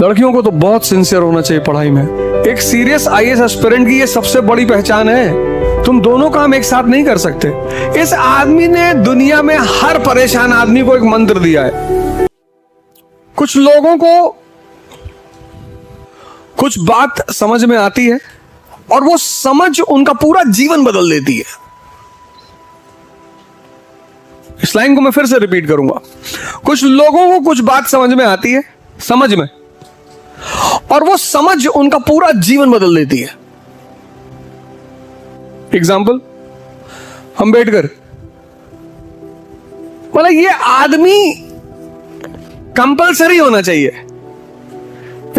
लड़कियों को तो बहुत सिंसियर होना चाहिए पढ़ाई में। एक सीरियस आईएएस एस्पिरेंट की ये सबसे बड़ी पहचान है, तुम दोनों काम एक साथ नहीं कर सकते। इस आदमी ने दुनिया में हर परेशान आदमी को एक मंत्र दिया है। कुछ लोगों को कुछ बात समझ में आती है और वो समझ उनका पूरा जीवन बदल देती है। इस लाइन को मैं फिर से रिपीट करूंगा। कुछ लोगों को कुछ बात समझ में आती है, समझ में, और वो समझ उनका पूरा जीवन बदल देती है। एग्जाम्पल, अंबेडकर, मतलब ये आदमी कंपलसरी होना चाहिए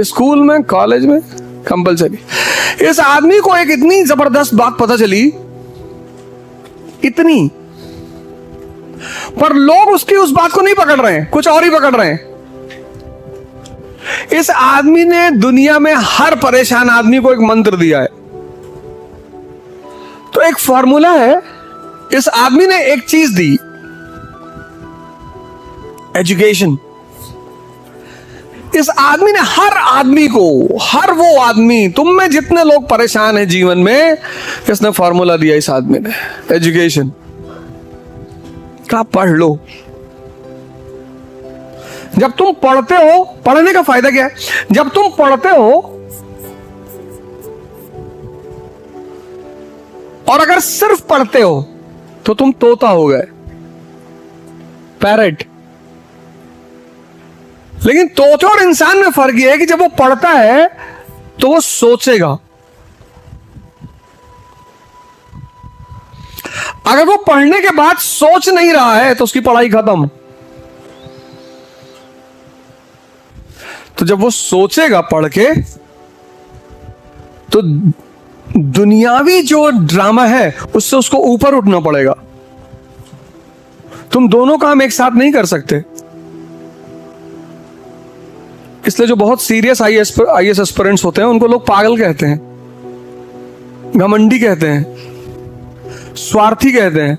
स्कूल में, कॉलेज में, कंपलसरी। इस आदमी को एक इतनी जबरदस्त बात पता चली, इतनी, पर लोग उसकी उस बात को नहीं पकड़ रहे हैं, कुछ और ही पकड़ रहे हैं। इस आदमी ने दुनिया में हर परेशान आदमी को एक मंत्र दिया है। तो एक फॉर्मूला है, इस आदमी ने एक चीज दी, एजुकेशन। इस आदमी ने हर आदमी को, हर वो आदमी, तुम में जितने लोग परेशान हैं जीवन में, इसने फॉर्मूला दिया इस आदमी ने, एजुकेशन का। पढ़ लो। जब तुम पढ़ते हो, पढ़ने का फायदा क्या है? जब तुम पढ़ते हो और अगर सिर्फ पढ़ते हो तो तुम तोता हो गए, पैरेट। लेकिन तोते और इंसान में फर्क यह है कि जब वो पढ़ता है तो वो सोचेगा। अगर वो पढ़ने के बाद सोच नहीं रहा है तो उसकी पढ़ाई खत्म। तो जब वो सोचेगा पढ़ के, तो दुनियावी जो ड्रामा है उससे उसको ऊपर उठना पड़ेगा। तुम दोनों काम एक साथ नहीं कर सकते। इसलिए जो बहुत सीरियस आईएएस एस्पिरेंट्स होते हैं उनको लोग पागल कहते हैं, घमंडी कहते हैं, स्वार्थी कहते हैं।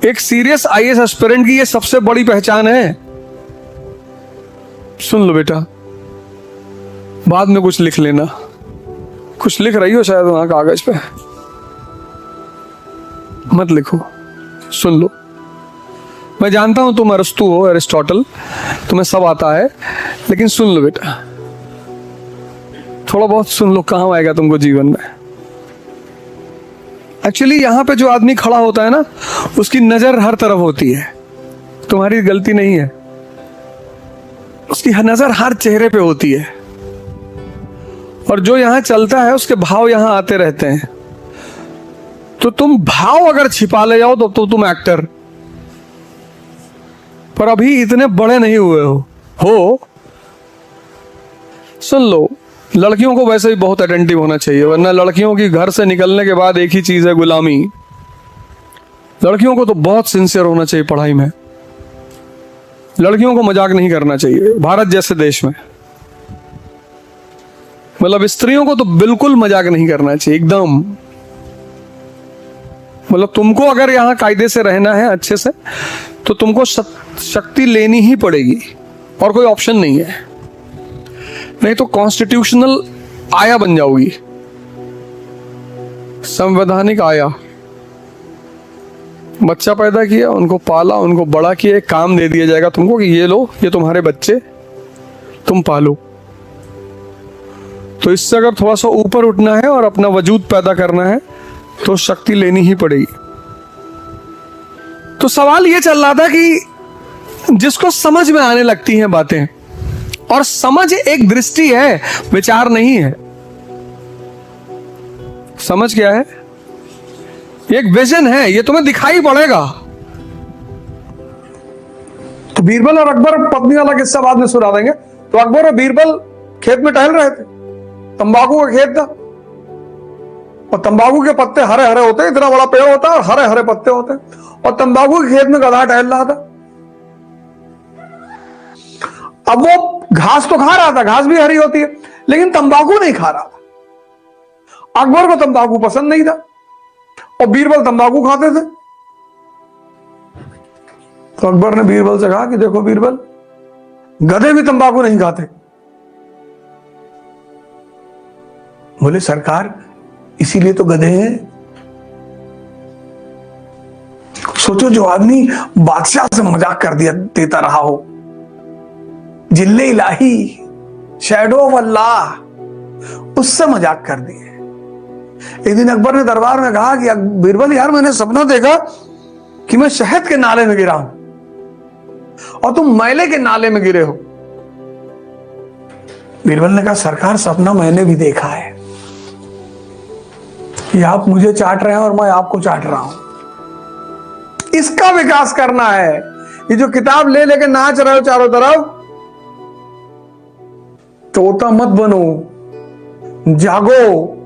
एक सीरियस आईएएस एस्पिरेंट की ये सबसे बड़ी पहचान है। सुन लो बेटा, बाद में कुछ लिख लेना। कुछ लिख रही हो शायद वहां कागज पे, मत लिखो, सुन लो। मैं जानता हूं तुम अरस्तु हो, एरिस्टोटल, तुम्हें सब आता है, लेकिन सुन लो बेटा, थोड़ा बहुत सुन लो, काम आएगा तुमको जीवन में। एक्चुअली यहां पे जो आदमी खड़ा होता है ना, उसकी नजर हर तरफ होती है, तुम्हारी गलती नहीं है। उसकी नजर हर चेहरे पे होती है, और जो यहां चलता है उसके भाव यहां आते रहते हैं। तो तुम भाव अगर छिपा ले जाओ तो तुम एक्टर, पर अभी इतने बड़े नहीं हुए हो। सुन लो, लड़कियों को वैसे ही बहुत अटेंटिव होना चाहिए, वरना लड़कियों की घर से निकलने के बाद एक ही चीज है, गुलामी। लड़कियों को तो बहुत सिंसियर होना चाहिए पढ़ाई में। लड़कियों को मजाक नहीं करना चाहिए भारत जैसे देश में। मतलब स्त्रियों को तो बिल्कुल मजाक नहीं करना चाहिए, एकदम। मतलब तुमको अगर यहां कायदे से रहना है अच्छे से, तो तुमको शक्ति लेनी ही पड़ेगी, और कोई ऑप्शन नहीं है। नहीं तो कॉन्स्टिट्यूशनल आया बन जाओगी, संवैधानिक आया। बच्चा पैदा किया, उनको पाला, उनको बड़ा किया, एक काम दे दिया जाएगा तुमको कि ये लो, ये तुम्हारे बच्चे, तुम पालो। तो इससे अगर थोड़ा सा ऊपर उठना है और अपना वजूद पैदा करना है तो शक्ति लेनी ही पड़ेगी। तो सवाल ये चल रहा था कि जिसको समझ में आने लगती हैं बातें, और समझ एक दृष्टि है, विचार नहीं है। समझ क्या है? एक विजन है, ये तुम्हें दिखाई पड़ेगा। तो बीरबल और अकबर पत्नी वाला किस्सा बाद में सुना देंगे। तो अकबर और बीरबल खेत में टहल रहे थे, तंबाकू का खेत था, और तंबाकू के पत्ते हरे हरे होते हैं, इतना बड़ा पेड़ होता है और हरे हरे पत्ते होते हैं। और तंबाकू के खेत में गधा टहल रहा था। अब वो घास तो खा रहा था, घास भी हरी होती है, लेकिन तंबाकू नहीं खा रहा था। अकबर को तंबाकू पसंद नहीं था और बीरबल तंबाकू खाते थे। तो अकबर ने बीरबल से कहा कि देखो बीरबल, गधे भी तंबाकू नहीं खाते। बोले सरकार इसीलिए तो गधे हैं। सोचो, जो आदमी बादशाह से मजाक कर दिया देता रहा हो, जिल्ले इलाही, शैडो ऑफ अल्लाह, उससे मजाक कर दिए। एक दिन अकबर ने दरबार में कहा कि बीरबल यार, मैंने सपना देखा कि मैं शहद के नाले में गिरा हूं और तुम मैले के नाले में गिरे हो। बीरबल ने कहा सरकार, सपना मैंने भी देखा है, ये आप मुझे चाट रहे हैं और मैं आपको चाट रहा हूं। इसका विकास करना है। ये जो किताब ले लेके नाच रहे हो चारों तरफ, तोता मत बनो, जागो।